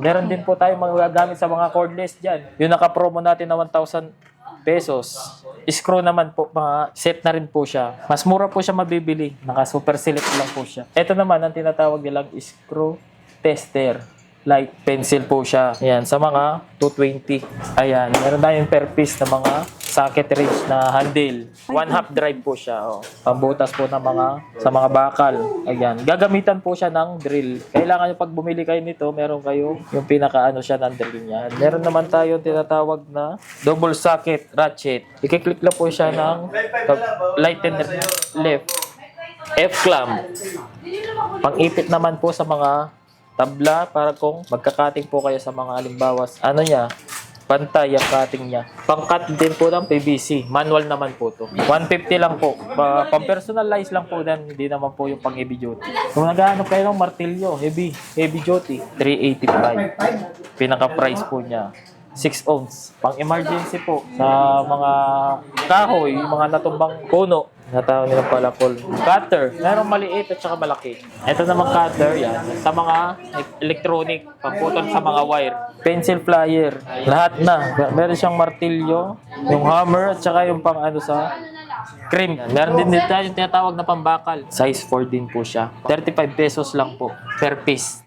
Meron din po tayong magagamit sa mga cordless dyan. Yung naka-promo natin na 1,000 pesos. Screw naman po, mga set na rin po siya. Mas mura po siya mabibili. Naka-super select lang po siya. Ito naman ang tinatawag nilang screw tester. Light pencil po siya. Ayan, sa mga 220. Ayan, meron tayong per piece na mga socket wrench na handle. 1/2 drive po siya. Pambutas po ng sa mga bakal. Ayan, gagamitan po siya ng drill. Kailangan yung pag bumili kayo nito, meron kayo yung pinakaano siya ng drill niya. Meron naman tayo tinatawag na double socket ratchet. I-click lang po siya ng light and left. F-clamp. Pang-ipit naman po sa mga tabla para kung magkakating po kayo sa mga halimbawas. Ano niya? Pantay ang cutting niya. Pang-cut din po ng PVC. Manual naman po to. 150 lang po. Pang-personalize lang po din. Hindi naman po yung pang-heavy duty. Kung naghahanap kayo ng martilyo, heavy duty, 385. Pinaka-price po niya. 6 ohms. Pang-emergency po sa mga kahoy, mga natumbang puno. Natawag nila pala Paul. Cutter. Merong maliit at saka malaki. Ito namang cutter, yan. Sa mga electronic, pamputol sa mga wire. Pencil plier. Lahat na. Meron siyang martilyo, yung hammer, at saka yung pang ano sa cream. Meron din dito yung tinatawag na pambakal. Size 4 din po siya. 35 pesos lang po per piece.